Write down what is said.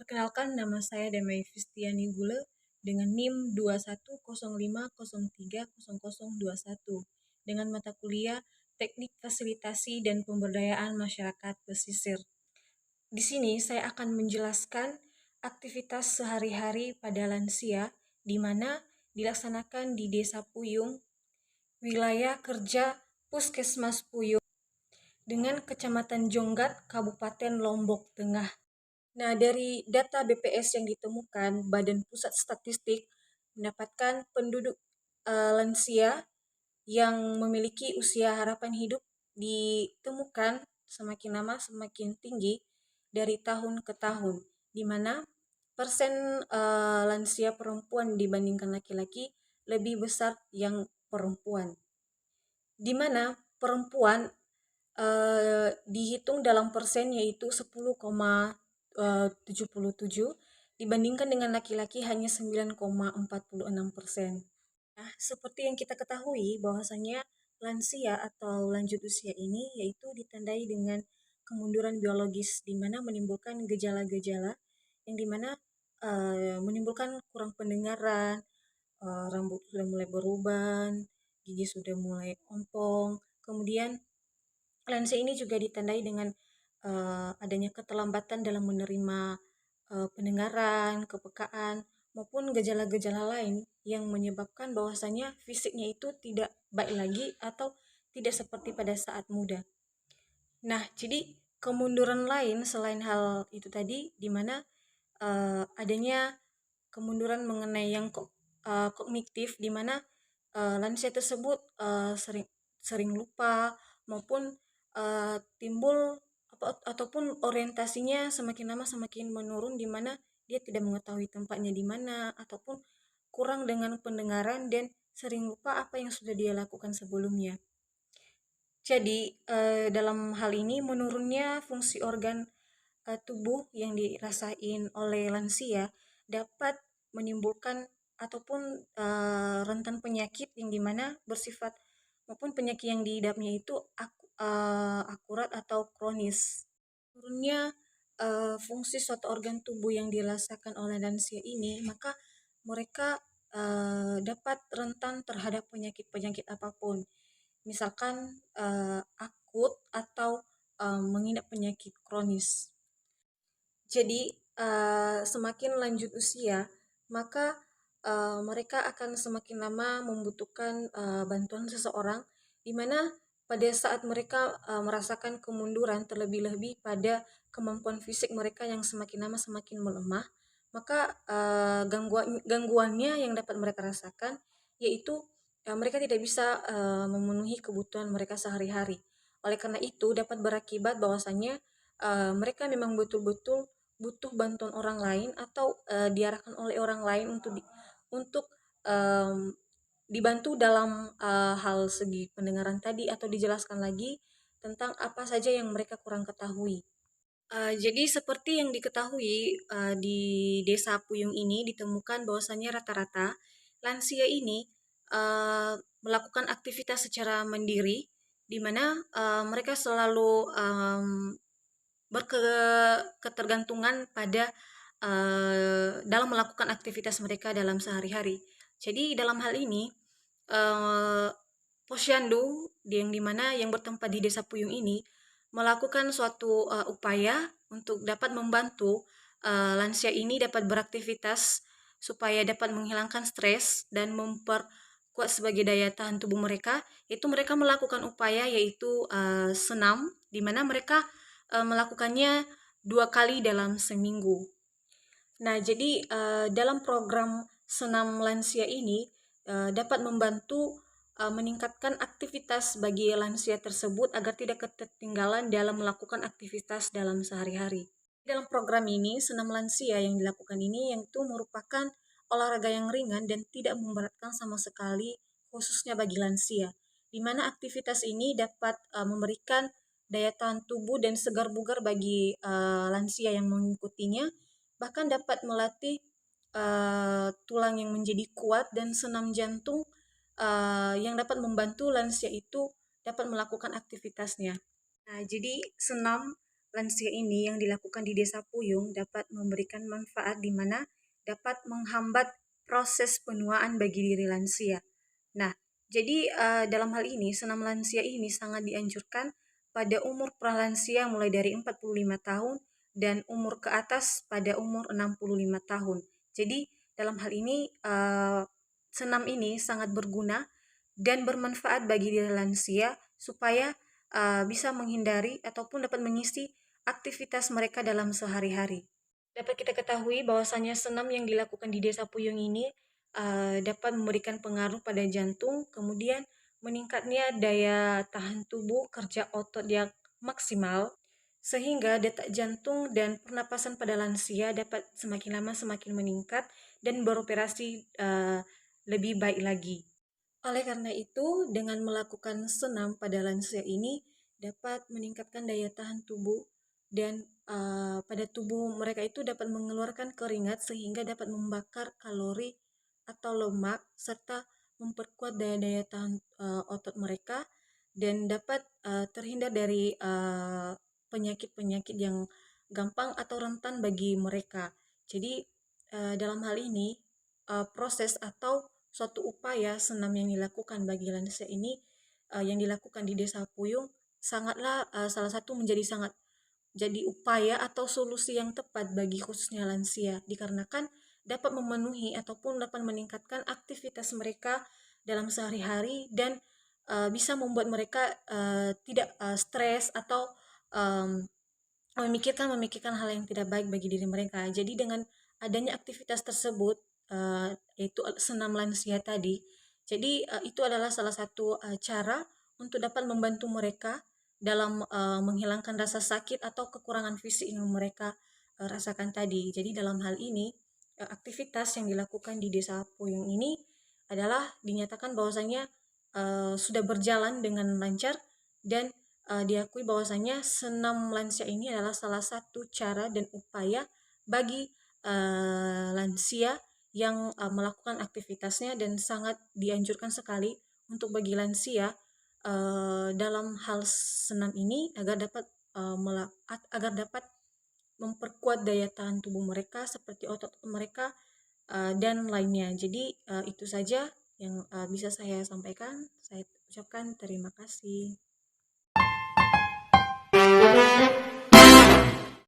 Perkenalkan, nama saya Damai Fistiani Gule dengan NIM 2105030021 dengan mata kuliah Teknik Fasilitasi dan Pemberdayaan Masyarakat Pesisir. Di sini saya akan menjelaskan aktivitas sehari-hari pada lansia di mana dilaksanakan di Desa Puyung, wilayah kerja Puskesmas Puyung dengan Kecamatan Jonggat, Kabupaten Lombok Tengah. Nah, dari data BPS yang ditemukan, Badan Pusat Statistik mendapatkan penduduk lansia yang memiliki usia harapan hidup ditemukan semakin lama semakin tinggi dari tahun ke tahun, di mana persen lansia perempuan dibandingkan laki-laki lebih besar yang perempuan, di mana perempuan dihitung dalam persen yaitu 10,77 dibandingkan dengan laki-laki hanya 9,46%. Nah, seperti yang kita ketahui bahwasanya lansia atau lanjut usia ini yaitu ditandai dengan kemunduran biologis di mana menimbulkan gejala-gejala yang dimana menimbulkan kurang pendengaran, rambut sudah mulai beruban, gigi sudah mulai ompong, kemudian lansia ini juga ditandai dengan adanya keterlambatan dalam menerima pendengaran, kepekaan, maupun gejala-gejala lain yang menyebabkan bahwasanya fisiknya itu tidak baik lagi atau tidak seperti pada saat muda. Nah, jadi kemunduran lain selain hal itu tadi, di mana adanya kemunduran mengenai yang kognitif, di mana lansia tersebut sering lupa maupun timbul ataupun orientasinya semakin lama semakin menurun, di mana dia tidak mengetahui tempatnya di mana ataupun kurang dengan pendengaran dan sering lupa apa yang sudah dia lakukan sebelumnya. Jadi dalam hal ini menurunnya fungsi organ tubuh yang dirasain oleh lansia dapat menimbulkan ataupun rentan penyakit yang dimana bersifat maupun penyakit yang diidapnya itu akurat atau kronis. Turunnya fungsi suatu organ tubuh yang dirasakan oleh lansia ini, maka mereka dapat rentan terhadap penyakit-penyakit apapun, misalkan akut atau mengidap penyakit kronis. Jadi semakin lanjut usia, maka mereka akan semakin lama membutuhkan bantuan seseorang, di mana pada saat mereka merasakan kemunduran terlebih-lebih pada kemampuan fisik mereka yang semakin lama semakin melemah, maka gangguannya yang dapat mereka rasakan yaitu mereka tidak bisa memenuhi kebutuhan mereka sehari-hari. Oleh karena itu dapat berakibat bahwasanya mereka memang betul-betul butuh bantuan orang lain atau diarahkan oleh orang lain untuk dibantu dalam hal segi pendengaran tadi, atau dijelaskan lagi tentang apa saja yang mereka kurang ketahui. Jadi seperti yang diketahui di Desa Puyung ini ditemukan bahwasanya rata-rata lansia ini melakukan aktivitas secara mandiri, di mana mereka selalu berketergantungan pada dalam melakukan aktivitas mereka dalam sehari-hari. Jadi dalam hal ini Posyandu yang dimana yang bertempat di Desa Puyung ini melakukan suatu upaya untuk dapat membantu lansia ini dapat beraktivitas supaya dapat menghilangkan stres dan memperkuat sebagai daya tahan tubuh mereka. Itu mereka melakukan upaya yaitu senam, di mana mereka melakukannya 2 kali dalam seminggu. Nah, jadi dalam program senam lansia ini dapat membantu meningkatkan aktivitas bagi lansia tersebut agar tidak ketertinggalan dalam melakukan aktivitas dalam sehari-hari. Dalam program ini, senam lansia yang dilakukan ini yang itu merupakan olahraga yang ringan dan tidak memberatkan sama sekali, khususnya bagi lansia, di mana aktivitas ini dapat memberikan daya tahan tubuh dan segar bugar bagi lansia yang mengikutinya, bahkan dapat melatih tulang yang menjadi kuat dan senam jantung yang dapat membantu lansia itu dapat melakukan aktivitasnya. Nah, jadi senam lansia ini yang dilakukan di Desa Puyung dapat memberikan manfaat di mana dapat menghambat proses penuaan bagi diri lansia. Nah, jadi dalam hal ini senam lansia ini sangat dianjurkan pada umur pralansia mulai dari 45 tahun dan umur ke atas pada umur 65 tahun. Jadi dalam hal ini senam ini sangat berguna dan bermanfaat bagi diri lansia supaya bisa menghindari ataupun dapat mengisi aktivitas mereka dalam sehari-hari. Dapat kita ketahui bahwasanya senam yang dilakukan di Desa Puyung ini dapat memberikan pengaruh pada jantung, kemudian meningkatnya daya tahan tubuh, kerja otot yang maksimal, sehingga detak jantung dan pernapasan pada lansia dapat semakin lama semakin meningkat dan beroperasi lebih baik lagi. Oleh karena itu, dengan melakukan senam pada lansia ini dapat meningkatkan daya tahan tubuh dan pada tubuh mereka itu dapat mengeluarkan keringat sehingga dapat membakar kalori atau lemak serta memperkuat daya tahan otot mereka dan dapat terhindar dari penyakit-penyakit yang gampang atau rentan bagi mereka. Jadi dalam hal ini proses atau suatu upaya senam yang dilakukan bagi lansia ini yang dilakukan di Desa Puyung sangatlah salah satu menjadi sangat jadi upaya atau solusi yang tepat bagi khususnya lansia dikarenakan dapat memenuhi ataupun dapat meningkatkan aktivitas mereka dalam sehari-hari dan bisa membuat mereka tidak stres atau um, memikirkan hal yang tidak baik bagi diri mereka. Jadi dengan adanya aktivitas tersebut, yaitu senam lansia tadi, jadi itu adalah salah satu cara untuk dapat membantu mereka dalam menghilangkan rasa sakit atau kekurangan fisik yang mereka rasakan tadi. Jadi dalam hal ini, aktivitas yang dilakukan di Desa Puyung ini adalah dinyatakan bahwasanya sudah berjalan dengan lancar dan diakui bahwasanya senam lansia ini adalah salah satu cara dan upaya bagi lansia yang melakukan aktivitasnya dan sangat dianjurkan sekali untuk bagi lansia dalam hal senam ini agar dapat memperkuat daya tahan tubuh mereka seperti otot mereka dan lainnya. Jadi itu saja yang bisa saya sampaikan. Saya ucapkan terima kasih.